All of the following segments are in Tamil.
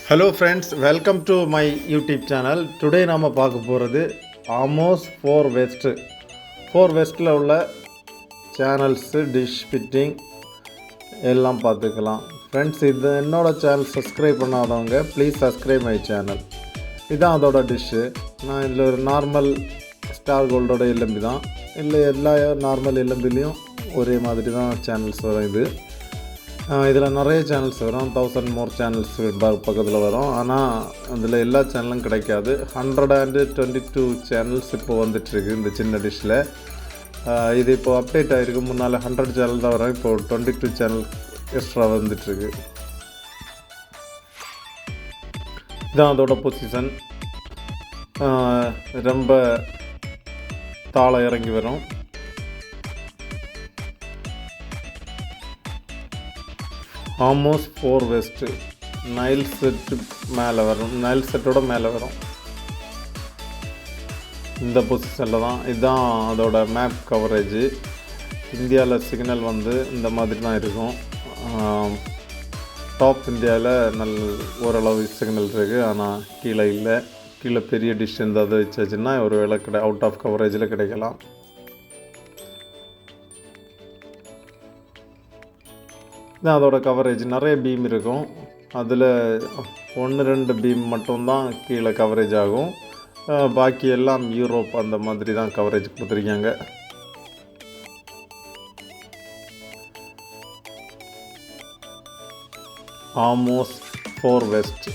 Hello friends, welcome to my YouTube channel. Today நாம பார்க்க போகிறது ஆமோஸ் 4 வெஸ்ட் 4 வெஸ்ட்டில் உள்ள சேனல்ஸு டிஷ் ஃபிட்டிங் எல்லாம் பார்த்துக்கலாம். ஃப்ரெண்ட்ஸ், இது என்னோடய சேனல் சப்ஸ்கிரைப் பண்ணாதவங்க ப்ளீஸ் சப்ஸ்கிரைப் மை சேனல். இதுதான் அதோட டிஷ்ஷு. நான் இதில் ஒரு நார்மல் ஸ்டார் கோல்டோட எலும்பி தான், இல்லை எல்லா நார்மல் எலும்பிலையும் ஒரே மாதிரி தான் சேனல்ஸ் வரும். இதில் நிறைய சேனல்ஸ் வரும், 1000 மோர் சேனல்ஸ் பக்கத்தில் வரும். ஆனால் அதில் எல்லா சேனலும் கிடைக்காது. 122 சேனல்ஸ் இப்போது வந்துட்டுருக்கு இந்த சின்ன டிஷ்ஷில். இது இப்போது அப்டேட் ஆகிருக்கு. முன்னால் 100 சேனல் தான் வரும், இப்போது 22 சேனல் எக்ஸ்ட்ரா வந்துட்டுருக்கு. இதுதான் அதோட பொசிஷன். ரொம்ப தாழ இறங்கி வரும். ஆமோஸ் 4 வெஸ்ட்டு நைல் செட்டு மேலே வரும், நைல் செட்டோட மேலே வரும். இந்த பொசிஷனில் தான். இதுதான் அதோட மேப் கவரேஜு. இந்தியாவில் சிக்னல் வந்து இந்த மாதிரி தான் இருக்கும். டாப் இந்தியாவில் ஓரளவு சிக்னல் இருக்குது, ஆனால் கீழே இல்லை. கீழே பெரிய டிஷ் எதாவது வச்சாச்சுன்னா ஒரு வேளை அவுட் ஆஃப் கவரேஜில் கிடைக்கலாம். தான் அதோட கவரேஜ். நிறைய பீம் இருக்கும், அதில் 1-2 பீம் மட்டும்தான் கீழே கவரேஜ் ஆகும். பாக்கி எல்லாம் யூரோப் அந்த மாதிரி தான் கவரேஜ் கொடுத்துருக்காங்க. Amos 4 west.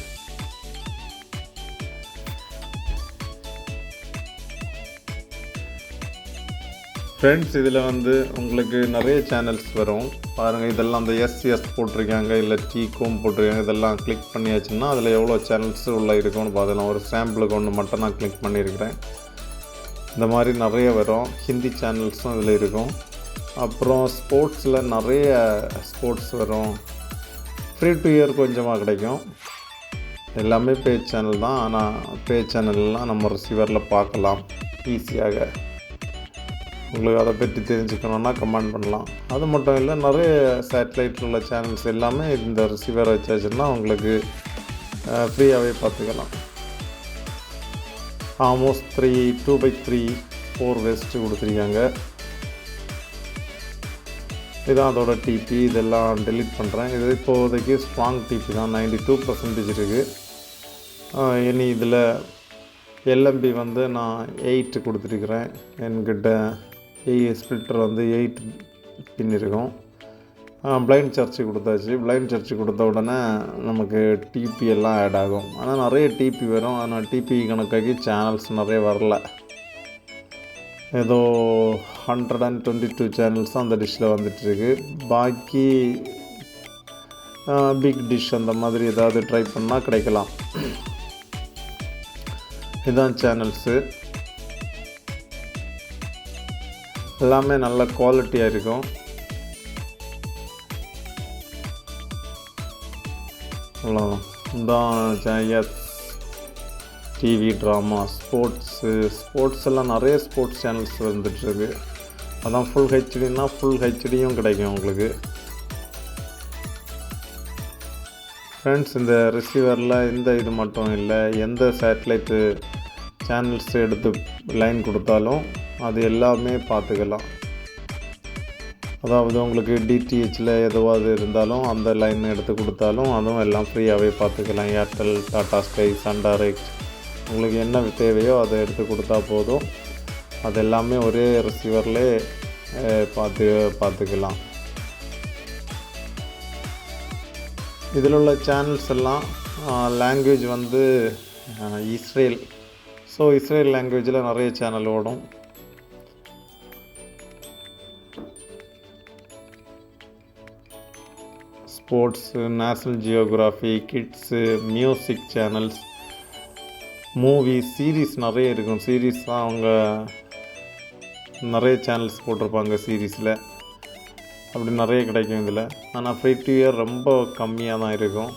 ஃப்ரெண்ட்ஸ், இதில் வந்து உங்களுக்கு நிறைய சேனல்ஸ் வரும் பாருங்கள். இதெல்லாம் அந்த எஸ் போட்டிருக்காங்க, இல்லை டீக்கும் போட்டிருக்காங்க. இதெல்லாம் கிளிக் பண்ணியாச்சுன்னா அதில் எவ்வளோ சேனல்ஸ் உள்ளே இருக்கும்னு பார்த்துக்கலாம். ஒரு சாம்பிளுக்கு ஒன்று மட்டும் நான் கிளிக் பண்ணியிருக்கிறேன். இந்த மாதிரி நிறைய வரும். ஹிந்தி சேனல்ஸும் இதில் இருக்கும். அப்புறம் ஸ்போர்ட்ஸில் நிறைய ஸ்போர்ட்ஸ் வரும். ஃப்ரீ டு இயர் கொஞ்சமாக கிடைக்கும். எல்லாமே பேஜ் சேனல் தான், ஆனால் பேஜ் சேனல்லாம் நம்ம ரிசீவரில் பார்க்கலாம் ஈஸியாக. உங்களுக்கு அதை பற்றி தெரிஞ்சுக்கணுன்னா கமெண்ட் பண்ணலாம். அது மட்டும் இல்லை, நிறைய சேட்டலைட்டில் உள்ள சேனல்ஸ் எல்லாமே இந்த ரிசீவர் வச்சாச்சுன்னா உங்களுக்கு ஃப்ரீயாகவே பார்த்துக்கலாம். ஆல்மோஸ்ட் 2/3 4 வெஸ்ட்டு கொடுத்துருக்காங்க. இதுதான் அதோட டிபி. இதெல்லாம் டெலீட் பண்ணுறேன். இது இப்போதைக்கு ஸ்ட்ராங் டிபி தான், 92% இருக்குது. இனி இதில் எல்எம்பி வந்து நான் 8 கொடுத்துருக்குறேன். என்கிட்ட ஸ்ப்ளிட்டர் வந்து 8 பின் இருக்கும். பிளைண்ட் சர்ச்சு கொடுத்தாச்சு. பிளைண்ட் சர்ச்சு கொடுத்த உடனே நமக்கு டிபி எல்லாம் ஆட் ஆகும். ஆனால் நிறைய டிபி வரும், ஆனால் டிபி கணக்காகி சேனல்ஸ் நிறைய வரல. ஏதோ 122 சேனல்ஸ் அந்த டிஷ்ஷில் வந்துட்டுருக்கு. பாக்கி பிக் டிஷ் அந்த மாதிரி ஏதாவது ட்ரை பண்ணால் கிடைக்கலாம். இதுதான் சேனல்ஸு. எல்லாமே நல்ல குவாலிட்டியாக இருக்கும். இதான் டிவி ட்ராமா, ஸ்போர்ட்ஸ் எல்லாம் நிறைய ஸ்போர்ட்ஸ் சேனல்ஸ் வந்துட்டுருக்கு. அதான் ஃபுல் ஹெச்டின்னா ஃபுல் ஹெச்டியும் கிடைக்கும் உங்களுக்கு. ஃப்ரெண்ட்ஸ், இந்த ரிசீவரில் இந்த இது மட்டும் இல்லை, எந்த சேட்டலைட்டு சேனல்ஸ் எடுத்து லைன் கொடுத்தாலும் அது எல்லாமே பார்த்துக்கலாம். அதாவது உங்களுக்கு டிடிஹெச்சில் எதுவாது இருந்தாலும் அந்த லைன் எடுத்து கொடுத்தாலும் அதுவும் எல்லாம் ஃப்ரீயாகவே பார்த்துக்கலாம். Airtel, Tata sky, sun direct, உங்களுக்கு என்ன தேவையோ அதை எடுத்து கொடுத்தா போதும். அது எல்லாமே ஒரே ரிசீவர்லேயே பார்த்துக்கலாம். இதில் உள்ள சேனல்ஸ் எல்லாம் லாங்குவேஜ் வந்து இஸ்ரேல். ஸோ இஸ்ரேல் லாங்குவேஜில் நிறைய சேனல் ஓடும். Sports, national geography, kids, music channels, movie, series நிறைய இருக்கும். சீரீஸ் தான் அவங்க நிறைய சேனல்ஸ் போட்டிருப்பாங்க சீரீஸில். அப்படி நிறைய கிடைக்கும் இதில். ஆனால் ஃப்ரீ டு இயர் ரொம்ப கம்மியாக தான் இருக்கும்.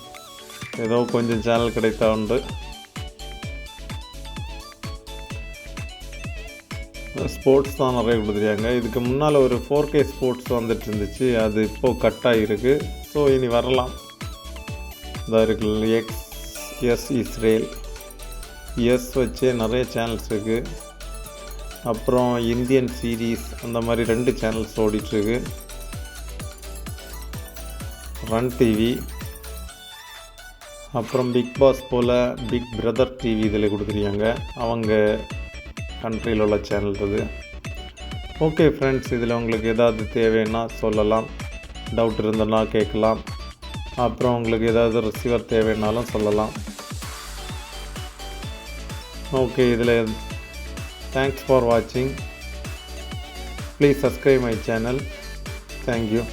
ஏதோ கொஞ்சம் சேனல் கிடைத்தா உண்டு. ஸ்போர்ட்ஸ் தான் நிறைய கொடுத்துருக்காங்க. இதுக்கு முன்னால் ஒரு 4K ஸ்போர்ட்ஸ் வந்துட்டு இருந்துச்சு, அது இப்போது கட் ஆகிருக்கு. ஸோ இனி வரலாம். இதாக இருக்குல்ல எஸ் இஸ்ரேல், எஸ் வச்சே நிறைய சேனல்ஸ் இருக்குது. அப்புறம் இந்தியன் சீரீஸ் அந்த மாதிரி 2 சேனல்ஸ் ஓடிட்டுருக்கு. ரன் டிவி, அப்புறம் பிக் பாஸ் போல் பிக் பிரதர் டிவி இதில் கொடுத்துருக்காங்க. அவங்க கண்ட்ரியில் உள்ள சேனல் இது. ஓகே ஃப்ரெண்ட்ஸ், இதில் உங்களுக்கு ஏதாவது தேவைன்னா சொல்லலாம், டவுட் இருந்ததுன்னா கேட்கலாம். அப்புறம் உங்களுக்கு ஏதாவது ரிசீவர் தேவைன்னாலும் சொல்லலாம். ஓகே, இதில் தேங்க்ஸ் ஃபார் வாட்சிங். Please subscribe my channel. Thank you.